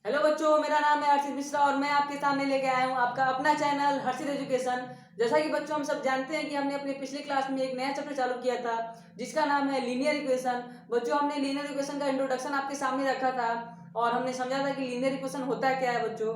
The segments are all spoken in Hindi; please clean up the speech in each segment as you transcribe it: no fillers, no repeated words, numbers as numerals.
हेलो बच्चों, मेरा नाम है हर्षित मिश्रा और मैं आपके सामने लेके आया हूँ आपका अपना चैनल हर्षित एजुकेशन। जैसा कि बच्चों हम सब जानते हैं कि हमने अपने पिछले क्लास में एक नया चैप्टर चालू किया था जिसका नाम है लीनियर इक्वेशन। बच्चों, हमने लीनियर इक्वेशन का इंट्रोडक्शन आपके सामने रखा था और हमने समझा था कि लीनियर इक्वेशन होता क्या है बच्चों।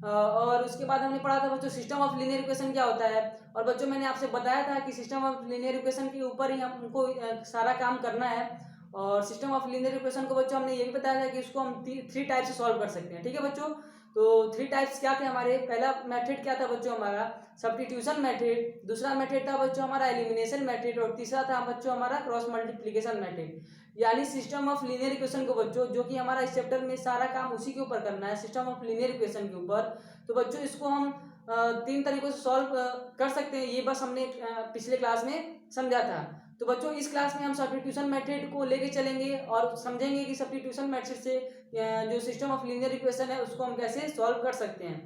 और उसके बाद हमने पढ़ा था बच्चों सिस्टम ऑफ लीनियर इक्वेशन क्या होता है। और बच्चों, मैंने आपसे बताया था कि सिस्टम ऑफ लीनियर इक्वेशन के ऊपर ही हमको सारा काम करना है। और सिस्टम ऑफ लीनियर इक्वेशन को बच्चों हमने ये भी बताया था कि इसको हम थ्री टाइप से सॉल्व कर सकते हैं। ठीक है बच्चों, तो थ्री टाइप्स क्या थे हमारे। पहला मेथड क्या था बच्चों हमारा सब्स्टिट्यूशन मेथड, दूसरा मेथड था बच्चों हमारा एलिमिनेशन मेथड और तीसरा था बच्चों हमारा क्रॉस मल्टीप्लिकेशन मेथड। यानी सिस्टम ऑफ लीनियर इक्वेशन को बच्चों, जो कि हमारा इस चैप्टर में सारा काम उसी के ऊपर करना है, सिस्टम ऑफ लीनियर इक्वेशन के ऊपर। तो बच्चों इसको हम तीन तरीकों से सॉल्व कर सकते हैं, ये बस हमने पिछले क्लास में समझा था। तो बच्चों इस क्लास में हम सब्स्टिट्यूशन मेथड को लेके चलेंगे और समझेंगे कि सब्स्टिट्यूशन मेथड से जो सिस्टम ऑफ लीनियर इक्वेशन है उसको हम कैसे सॉल्व कर सकते हैं।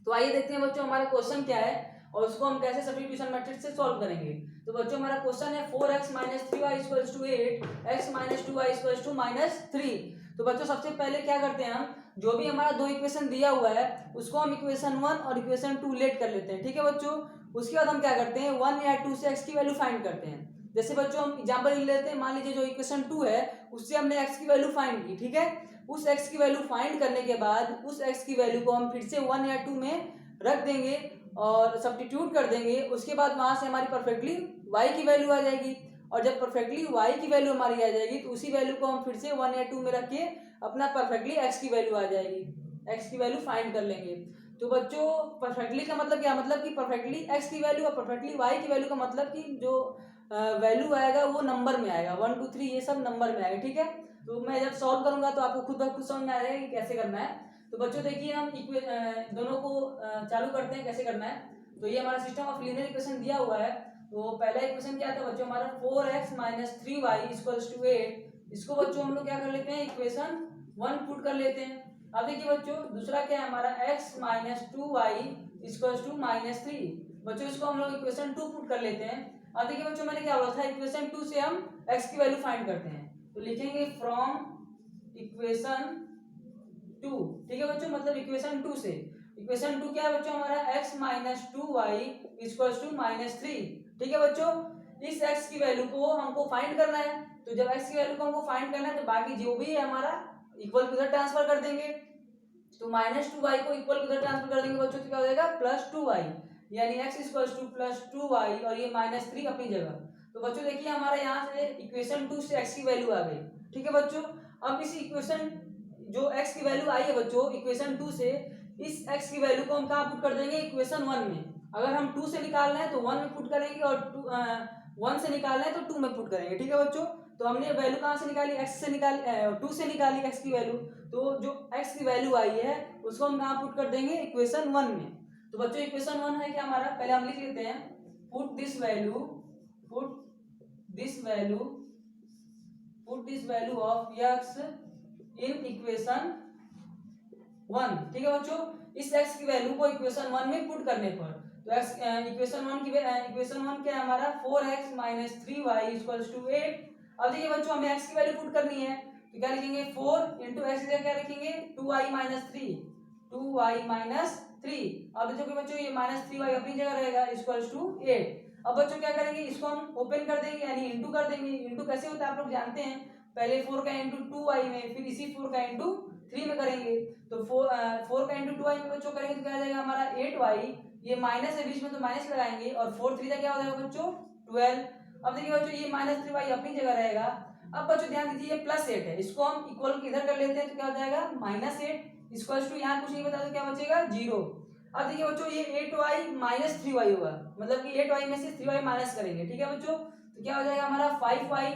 तो आइए देखते हैं बच्चों हमारा क्वेश्चन क्या है और उसको हम कैसे सब्स्टिट्यूशन मेथड से सॉल्व करेंगे। तो बच्चों हमारा क्वेश्चन है 4x - 3y = 8, x - 2y = -3। तो बच्चों सबसे पहले क्या करते हैं, हम जो भी हमारा दो इक्वेशन दिया हुआ है उसको हम इक्वेशन 1 और इक्वेशन 2 लेट कर लेते हैं। ठीक है बच्चों, उसके बाद हम क्या करते हैं 1 या 2 से x की वैल्यू फाइंड करते हैं। जैसे बच्चों हम एग्जांपल लेते हैं, मान लीजिए जो इक्वेशन 2 है उससे हमने x की वैल्यू फाइंड की। ठीक है, उस x की वैल्यू फाइंड करने के बाद उस x की वैल्यू को हम फिर से 1 या 2 में रख देंगे और सब्स्टिट्यूट कर देंगे। उसके बाद वहां से हमारी परफेक्टली y की वैल्यू आ जाएगी और जब परफेक्टली y की वैल्यू हमारी आ जाएगी तो उसी वैल्यू को हम फिर से 1 या 2 में रख के अपना परफेक्टली x की वैल्यू आ जाएगी, x की वैल्यू फाइंड कर लेंगे। तो बच्चों परफेक्टली का मतलब क्या, मतलब कि परफेक्टली x की वैल्यू और परफेक्टली y की वैल्यू का मतलब कि जो वैल्यू आएगा वो नंबर में आएगा, 1 2 3 ये सब नंबर में आएगा। ठीक है, तो मैं जब सॉल्व करूंगा तो आपको खुद ब खुद समझ में आ जाएगा कि कैसे करना है। तो बच्चों देखिए हम दोनों को चालू करते हैं कैसे करना है। तो ये हमारा सिस्टम ऑफ लीनियर इक्वेशन दिया हुआ है। तो पहला इक्वेशन क्या था बच्चों हमारा 4x - 3y = 8। इसको बच्चों हम लोग क्या कर लेते हैं इक्वेशन 1 पुट कर लेते हैं। अब देखिए बच्चों दूसरा क्या है हमारा x - 2y = -3। बच्चों इसको हम लोग इक्वेशन 2 पुट कर लेते हैं। अब देखिए बच्चों मैंने क्या बोला था इक्वेशन 2 से हम x की वैल्यू फाइंड करते हैं। तो लिखेंगे फ्रॉम इक्वेशन 2। ठीक है बच्चों, मतलब इक्वेशन 2 से। इक्वेशन 2 क्या है बच्चों हमारा x - 2y = -3। ठीक है बच्चों, इस x की वैल्यू को हमको फाइंड करना है। तो जब x की वैल्यू को हमको फाइंड करना है तो बाकी जो भी है हमारा इक्वल उधर ट्रांसफर कर देंगे। तो -2y को इक्वल उधर ट्रांसफर कर देंगे बच्चों, तो क्या हो जाएगा +2y, यानी x = +2y और ये -3 अपनी जगह। तो बच्चों देखिए हमारा यहाँ से इक्वेशन 2 से x की वैल्यू आ गई। ठीक है बच्चों, अब इस इक्वेशन जो x की वैल्यू आई है बच्चों इक्वेशन 2 से, इस x की वैल्यू को हम कहाँ पुट कर देंगे इक्वेशन 1 में। अगर हम 2 से निकाल रहे हैं तो 1 में पुट करेंगे और 1 से निकाल रहे हैं तो 2 में पुट करेंगे। ठीक है बच्चों, तो हमने वैल्यू कहाँ से निकाली x से निकाली, 2 से निकाली x की वैल्यू। तो जो x की वैल्यू आई है उसको हम कहाँ पुट कर देंगे इक्वेशन 1 में। तो बच्चों इक्वेशन 1 है क्या हमारा, पहले हम लिख लेते हैं put this value of x in equation 1। ठीक है बच्चों, इस x की वैल्यू को इक्वेशन 1 में पुट करने पर तो x इक्वेशन 1 क्या है हमारा 4x - 3y = 8। अब देखिए बच्चों हमें x की वैल्यू पुट करनी है तो क्या लिखेंगे 4 × x क्या लिखेंगे 2y - 3। अब देखो बच्चों ये -3y अपनी जगह रहेगा =8। अब बच्चों क्या करेंगे इसको हम ओपन कर देंगे यानी इंटू कर देंगे। इंटू कैसे होता है आप लोग जानते हैं, पहले 4 का इंटू 2y में फिर इसी 4 का इंटू 3 में करेंगे। तो 4 का इंटू 2y में बच्चों करेंगे तो क्या आ जाएगा हमारा 8y, ये माइनस है बीच में तो माइनस लगाएंगे और 4 3 क्या हो जाएगा बच्चों 12। अब देखिए बच्चों ये -3y अपनी जगह रहेगा। अब बच्चों ध्यान दीजिए ये +8 है, इसको हम इक्वल इधर कर लेते हैं तो क्या हो जाएगा -8 इक्वल्स टू यहाँ कुछ नहीं बता तो क्या बचेगा 0। अब देखिए बच्चों ये 8y - 3y होगा, मतलब कि 8y में से 3y माइनस करेंगे। ठीक है बच्चों, तो क्या हो जाएगा हमारा 5y।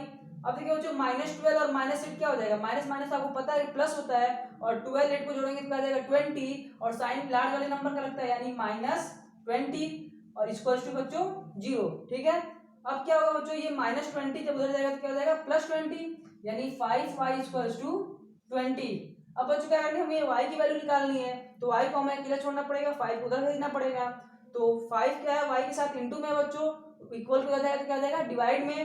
अब देखिए बच्चों -12 और -8 क्या हो जाएगा, माइनस माइनस आपको पता है प्लस होता है और 12 8 को जोड़ेंगे तो क्या आ जाएगा 20 और साइन लार्ज वाले नंबर का लगता है यानी -20 और इक्वल्स टू बच्चों 0। ठीक है, अब क्या होगा बच्चों ये -20 जब उधर जाएगा तो क्या हो जाएगा +20 यानी 5y = 20। अब बच्चों क्या करना है हमें y की वैल्यू निकालनी है तो y को हमें अकेला छोड़ना पड़ेगा, 5 उधर भेजना पड़ेगा। तो 5 क्या है y के साथ इंटू में बच्चों इक्वल हो जाएगा तो क्या हो जाएगा डिवाइड में,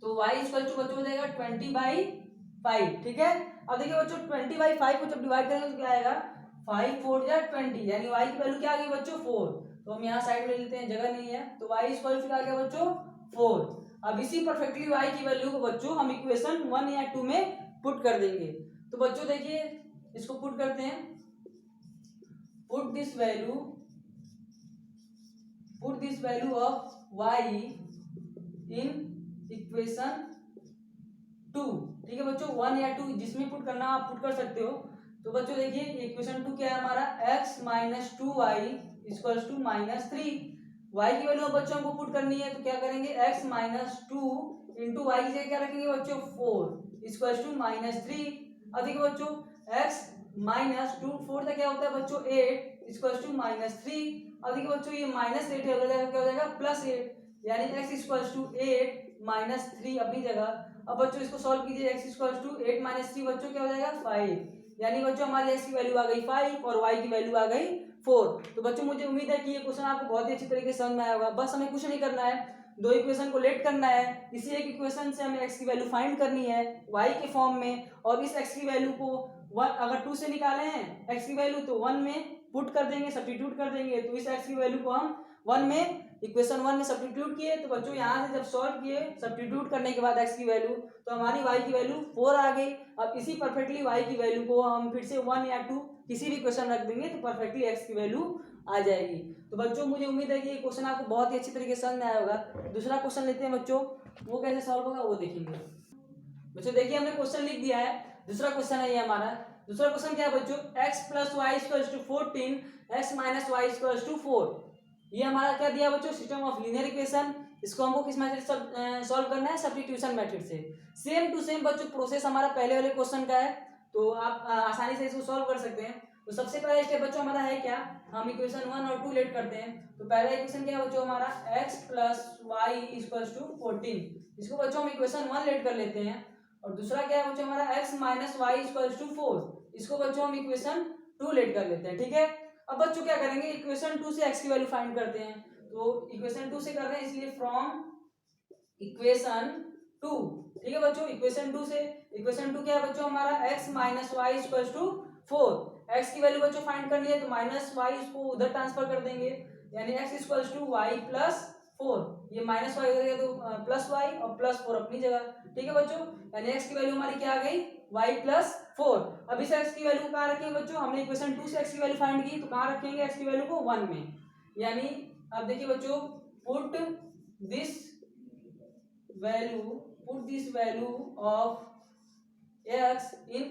तो y = बच्चों हो जाएगा 20/5। ठीक है, अब देखिए बच्चों 20/5 को जब डिवाइड करेंगे तो क्या आएगा, 5 4 जा 20, यानी y की वैल्यू क्या आ गई बच्चों 4। तो हम यहाँ साइड में लेते हैं, जगह नहीं है, तो y इक्वल टू आ गया बच्चों 4। अब इसी परफेक्टली y की वैल्यू को बच्चों हम इक्वेशन 1 या 2 में पुट कर देंगे। तो बच्चों देखिए इसको पुट करते हैं, put this value of y in equation 2। ठीक है बच्चों, 1 या 2 जिसमें पुट करना आप पुट कर सकते हो। तो बच्चों देखिए इक्वेशन 2 क्या है हमारा, x - 2y equals to -3। y की वैल्यू बच्चों हमको पुट करनी है, तो क्या करेंगे, x - 2 इंटू वाई की जगह क्या रखेंगे बच्चों 4 इक्वल्स टू -3। अब देखिए बच्चों x - 2 4 का क्या होता है बच्चों 8 इक्वल्स टू -3। अब देखिए बच्चों ये -8 है, क्या हो जाएगा +8, यानी x इक्वल्स टू 8 -3 अपनी जगह। अब बच्चों इसको सॉल्व कीजिए, x इक्वल्स टू 8 - 3 बच्चों क्या हो जाएगा 5, यानी बच्चों हमारी x की वैल्यू आ गई 5 और y की वैल्यू आ गई 4। तो बच्चों मुझे उम्मीद है कि ये क्वेश्चन आपको बहुत ही अच्छी तरीके से समझ में आया होगा। बस हमें कुछ नहीं करना है, दो इक्वेशन को लेट करना है, इसी एक इक्वेशन से हमें x की वैल्यू फाइंड करनी है y के फॉर्म में, और इस x की वैल्यू को 1 अगर 2 से निकाले हैं x की वैल्यू तो 1 में पुट कर देंगे, सब्स्टिट्यूट कर देंगे। तो इस x की वैल्यू को हम 1 में इक्वेशन 1 में सब्स्टिट्यूट किए, तो बच्चों यहाँ से जब सॉल्व किए सब्स्टिट्यूट करने के बाद x की वैल्यू, तो हमारी y की वैल्यू 4 आ गई। अब इसी परफेक्टली y की वैल्यू को हम फिर से 1 या 2 किसी भी क्वेश्चन रख देंगे तो परफेक्टली x की वैल्यू आ जाएगी। तो बच्चों मुझे उम्मीद है कि ये क्वेश्चन आपको बहुत ही अच्छी तरीके से समझ में आया होगा। दूसरा क्वेश्चन लेते हैं बच्चों, वो कैसे सॉल्व होगा वो देखेंगे। बच्चों देखिए हमने क्वेश्चन लिख दिया है, दूसरा क्वेश्चन है ये हमारा। दूसरा क्वेश्चन क्या है बच्चों, x + y = 14, x - y = 4। ये हमारा क्या दिया बच्चों, सिस्टम ऑफ लीनियर इक्वेशन। इसको हमको किस मेथड से सॉल्व करना है, सब्स्टिट्यूशन मेथड से। सेम टू सेम बच्चों प्रोसेस हमारा पहले वाले क्वेश्चन का है, तो आप आसानी से इसको सॉल्व कर सकते हैं। तो सबसे पहला स्टेप बच्चों हमारा है क्या, हम इक्वेशन 1 और 2 लेट करते हैं। तो पहला इक्वेशन क्या है बच्चों हमारा, x + y = 14। इसको बच्चों हम इक्वेशन 1 लेट कर लेते हैं। और दूसरा क्या है बच्चों हमारा, x - y = 4। इसको बच्चों हम इक्वेशन 2 लेट कर लेते हैं। ठीक है, अब बच्चों क्या करेंगे, इक्वेशन 2 से x की वैल्यू फाइंड करते हैं। तो इक्वेशन 2 से कर रहे हैं, इसलिए फ्रॉम इक्वेशन 2। ठीक है बच्चों, इक्वेशन 2 से, इक्वेशन 2 क्या है बच्चों हमारा, x - y = 4। x की वैल्यू बच्चों फाइंड करनी है, तो -y इसको उधर ट्रांसफर कर देंगे, यानी x = y + 4। ये -y हो गया तो +y और +4 अपनी जगह। ठीक है बच्चों, यानी x की वैल्यू हमारी क्या आ गई, y + 4। अब इस x की वैल्यू को कहाँ रखेंगे बच्चों, हमने इक्वेशन 2 से x की वैल्यू फाइंड की, तो कहाँ रखेंगे x की वैल्यू को 1 में। यानी अब देखिए बच्चों, put this value of x in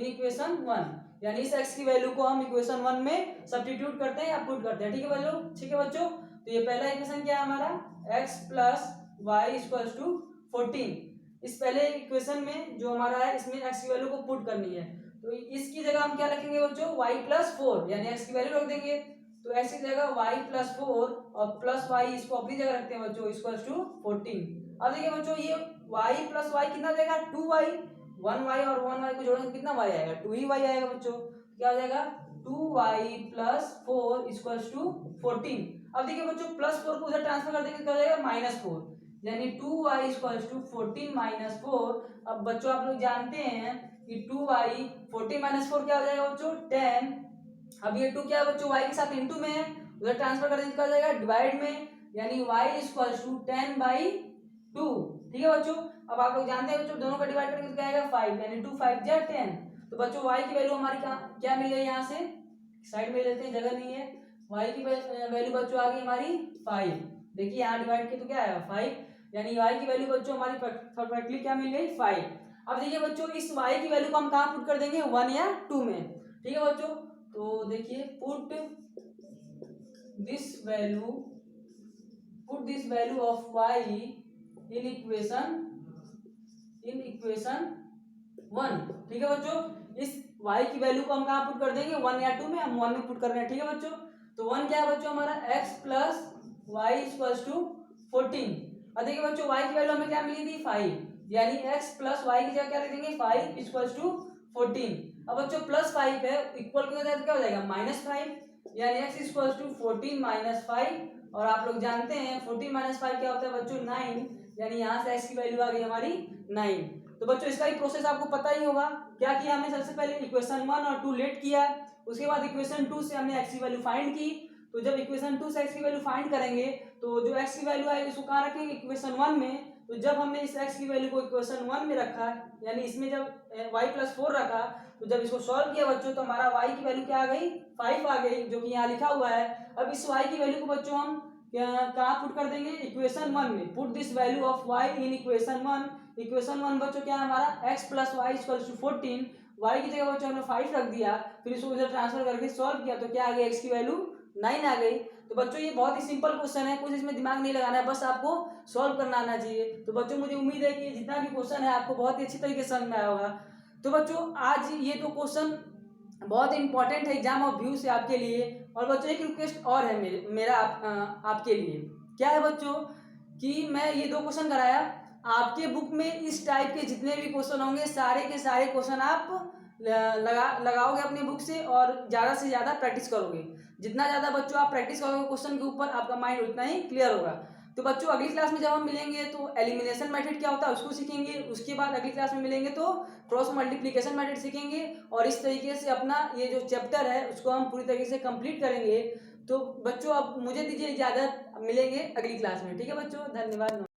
equation 1, यानी इस x की वैल्यू को हम इक्वेशन 1 में सब्स्टिट्यूट करते हैं या पुट करते हैं। ठीक है बच्चों, ठीक है बच्चों। तो ये पहला इक्वेशन क्या है हमारा, x + y = 14। इस पहले इक्वेशन में जो हमारा है, इसमें x की वैल्यू को पुट करनी है, तो इसकी जगह हम क्या रखेंगे बच्चों, y + 4, यानी x की वैल्यू रख देंगे। तो x की जगह y + 4 और +y इसको अपनी जगह रखते हैं बच्चों, = 14। अब देखिए बच्चों, ये y + y कितना देगा, 2y, 1y और 1y को जोड़ेंगे कितना y आएगा, 2 ही y आएगा बच्चों। क्या हो जाएगा, 2y + 4 = 14। अब देखिए बच्चों, +4 को उधर ट्रांसफर कर देंगे, क्या हो जाएगा -4, यानी 2y = 14 - 4। अब बच्चों आप लोग जानते हैं कि 2y 14 - 4 क्या हो जाएगा बच्चों, 10। अब ये 2 क्या है बच्चों, y के साथ इनटू में है, उधर ट्रांसफर कर देंगे, क्या हो जाएगा डिवाइड में, यानी y = 10/2। ठीक है बच्चों, अब आप लोग जानते हैं बच्चों, दोनों का डिवाइड करेंगे तो क्या आएगा 5, यानी 2 5 जा 10। तो बच्चों y की वैल्यू हमारी क्या मिल गई, यहाँ से साइड में लेते हैं, जगह नहीं है। y की वैल्यू बच्चों आ गई हमारी 5। देखिए यहाँ डिवाइड किया तो क्या आएगा 5, यानी y की वैल्यू बच्चों हमारी परफेक्टली क्या मिल गई 5। अब देखिए बच्चों, इस y की वैल्यू को हम कहाँ पुट कर देंगे, 1 या 2 में। ठीक है बच्चों, तो देखिए put this value of y in equation 1। ठीक है बच्चों, इस y की वैल्यू को हम कहाँ पुट कर देंगे, 1 या 2 में, हम 1 में पुट कर रहे हैं। ठीक है बच्चों, तो 1 क्या है बच्चों हमारा, x + y = 14। और देखिए बच्चों, y की वैल्यू हमें क्या मिली थी 5, यानी x + y की जगह क्या लिख देंगे 5 = 14। अब बच्चों +5 है, इक्वल क्या हो जाएगा -5, यानी x = 14 - 5। और आप लोग जानते हैं 14 - 5 क्या होता है बच्चों 9, यानी यहाँ से x की वैल्यू आ गई हमारी 9। तो बच्चों इसका ही प्रोसेस आपको पता ही होगा। क्या किया हमने, सबसे पहले इक्वेशन 1 और 2 लेट किया, उसके बाद इक्वेशन 2 से हमने x की वैल्यू फाइंड की। तो जब इक्वेशन 2 से x की वैल्यू फाइंड करेंगे तो जो x की वैल्यू आएगी उसको कहाँ रखेंगे, इक्वेशन 1 में। तो जब हमने इस x की वैल्यू को इक्वेशन 1 में रखा, यानी इसमें जब y+4 रखा, तो जब इसको सॉल्व किया बच्चों तो हमारा y की वैल्यू क्या आ गई, 5 आ गई, जो कि यहाँ लिखा हुआ है। अब इस y की वैल्यू को बच्चों हम कहाँ पुट कर देंगे, इक्वेशन 1 में। Put this value of y in equation 1। Equation 1 बच्चों क्या है हमारा, x + y = 14। y की जगह बच्चों हमने 5 रख दिया, फिर इसको उधर ट्रांसफर करके सॉल्व किया तो क्या आ गया, x की वैल्यू 9 आ गई। तो बच्चों ये बहुत ही सिंपल क्वेश्चन है, कुछ इसमें दिमाग नहीं लगाना है, बस आपको सॉल्व करना आना चाहिए। तो बच्चों मुझे उम्मीद है कि जितना भी क्वेश्चन है आपको बहुत ही अच्छी तरीके से समझ में आया होगा। तो बच्चों आज ये तो क्वेश्चन बहुत इंपॉर्टेंट है एग्जाम ऑफ व्यू से आपके लिए। और बच्चों एक रिक्वेस्ट और है मेरा आपके लिए। क्या है बच्चों कि मैं ये 2 क्वेश्चन कराया, आपके बुक में इस टाइप के जितने भी क्वेश्चन होंगे सारे के सारे क्वेश्चन आप लगाओगे अपनी बुक से और ज़्यादा से ज़्यादा प्रैक्टिस करोगे। जितना ज़्यादा बच्चों आप प्रैक्टिस करोगे क्वेश्चन के ऊपर, आपका माइंड उतना ही क्लियर होगा। तो बच्चों अगली क्लास में जब हम मिलेंगे तो एलिमिनेशन मेथड क्या होता है उसको सीखेंगे, उसके बाद अगली क्लास में मिलेंगे तो क्रॉस मल्टीप्लिकेशन मेथड सीखेंगे, और इस तरीके से अपना ये जो चैप्टर है उसको हम पूरी तरीके से कंप्लीट करेंगे। तो बच्चों अब मुझे दीजिए इजाज़त, मिलेंगे अगली क्लास में। ठीक है बच्चों, धन्यवाद।